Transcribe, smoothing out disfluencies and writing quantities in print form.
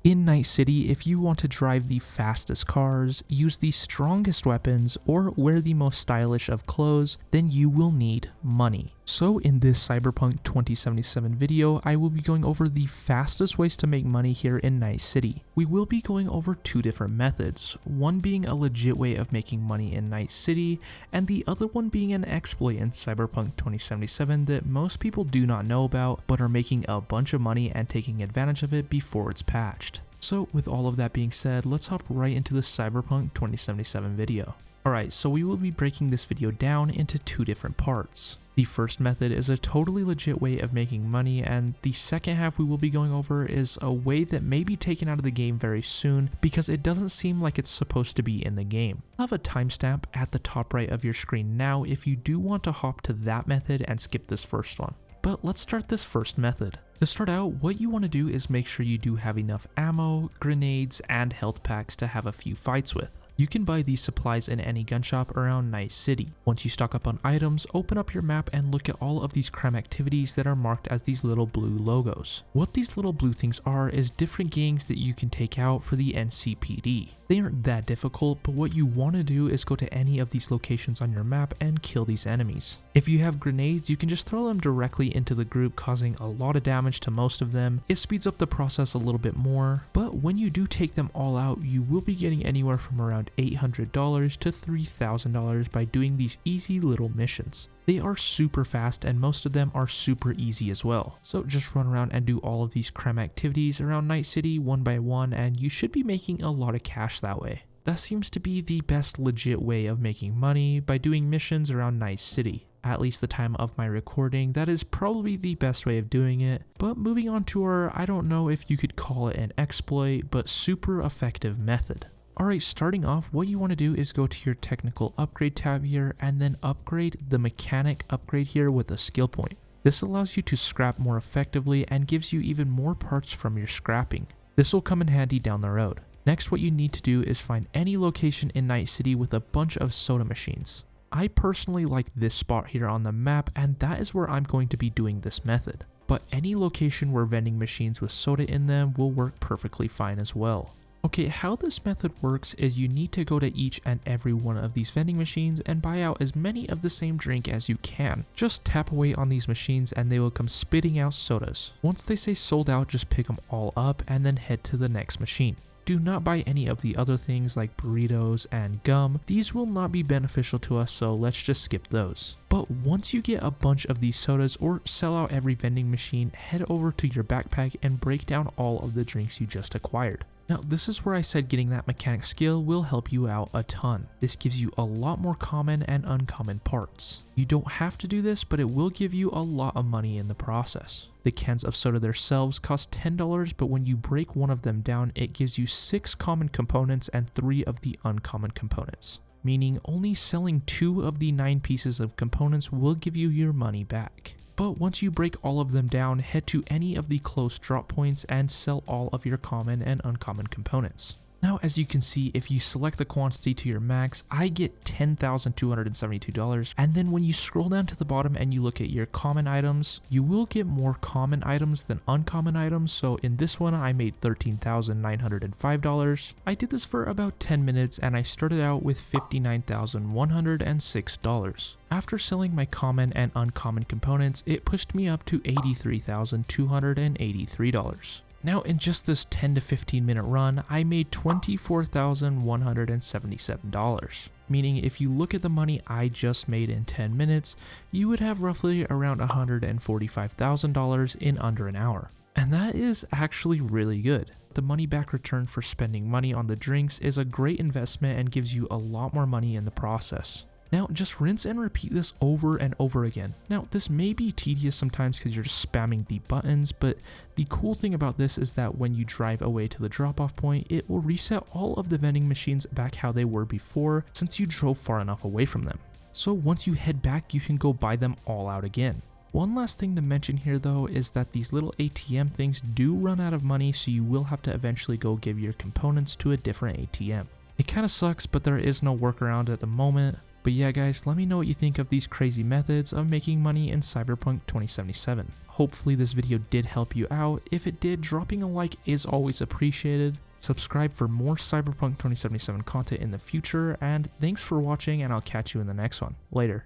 In Night City, if you want to drive the fastest cars, use the strongest weapons, or wear the most stylish of clothes, then you will need money. So in this Cyberpunk 2077 video, I will be going over the fastest ways to make money here in Night City. We will be going over two different methods, one being a legit way of making money in Night City, and the other one being an exploit in Cyberpunk 2077 that most people do not know about, but are making a bunch of money and taking advantage of it before it's patched. So with all of that being said, let's hop right into the Cyberpunk 2077 video. Alright, so we will be breaking this video down into two different parts. The first method is a totally legit way of making money, and the second half we will be going over is a way that may be taken out of the game very soon because it doesn't seem like it's supposed to be in the game. I'll have a timestamp at the top right of your screen now if you do want to hop to that method and skip this first one. But let's start this first method. To start out, what you want to do is make sure you do have enough ammo, grenades, and health packs to have a few fights with. You can buy these supplies in any gun shop around Night City. Once you stock up on items, open up your map and look at all of these crime activities that are marked as these little blue logos. What these little blue things are is different gangs that you can take out for the NCPD. They aren't that difficult, but what you want to do is go to any of these locations on your map and kill these enemies. If you have grenades, you can just throw them directly into the group, causing a lot of damage to most of them. It speeds up the process a little bit more, but when you do take them all out, you will be getting anywhere from around $800 to $3,000 by doing these easy little missions. They are super fast and most of them are super easy as well. So just run around and do all of these crime activities around Night City one by one and you should be making a lot of cash that way. That seems to be the best legit way of making money, by doing missions around Night City. At least the time of my recording, that is probably the best way of doing it. But moving on to our, I don't know if you could call it an exploit, but super effective method. Alright, starting off, what you want to do is go to your technical upgrade tab here and then upgrade the mechanic upgrade here with a skill point. This allows you to scrap more effectively and gives you even more parts from your scrapping. This will come in handy down the road. Next, what you need to do is find any location in Night City with a bunch of soda machines. I personally like this spot here on the map, and that is where I'm going to be doing this method. But any location where vending machines with soda in them will work perfectly fine as well. Okay, how this method works is you need to go to each and every one of these vending machines and buy out as many of the same drink as you can. Just tap away on these machines and they will come spitting out sodas. Once they say sold out, just pick them all up and then head to the next machine. Do not buy any of the other things like burritos and gum. These will not be beneficial to us, so let's just skip those. But once you get a bunch of these sodas or sell out every vending machine, head over to your backpack and break down all of the drinks you just acquired. Now, this is where I said getting that mechanic skill will help you out a ton. This gives you a lot more common and uncommon parts. You don't have to do this, but it will give you a lot of money in the process. The cans of soda themselves cost $10, but when you break one of them down, it gives you 6 common components and 3 of the uncommon components. Meaning only selling 2 of the 9 pieces of components will give you your money back. But once you break all of them down, head to any of the close drop points and sell all of your common and uncommon components. Now, as you can see, if you select the quantity to your max, I get $10,272, and then when you scroll down to the bottom and you look at your common items, you will get more common items than uncommon items. So in this one, I made $13,905. I did this for about 10 minutes and I started out with $59,106. After selling my common and uncommon components, it pushed me up to $83,283. Now in just this 10 to 15 minute run, I made $24,177. Meaning if you look at the money I just made in 10 minutes, you would have roughly around $145,000 in under an hour. And that is actually really good. The money back return for spending money on the drinks is a great investment and gives you a lot more money in the process. Now just rinse and repeat this over and over again. Now this may be tedious sometimes because you're just spamming the buttons, but the cool thing about this is that when you drive away to the drop-off point, it will reset all of the vending machines back how they were before since you drove far enough away from them. So once you head back, you can go buy them all out again. One last thing to mention here though is that these little ATM things do run out of money, so you will have to eventually go give your components to a different ATM. It kind of sucks, but there is no workaround at the moment. But yeah guys, let me know what you think of these crazy methods of making money in Cyberpunk 2077. Hopefully this video did help you out. If it did, dropping a like is always appreciated. Subscribe for more Cyberpunk 2077 content in the future, and thanks for watching, and I'll catch you in the next one. Later.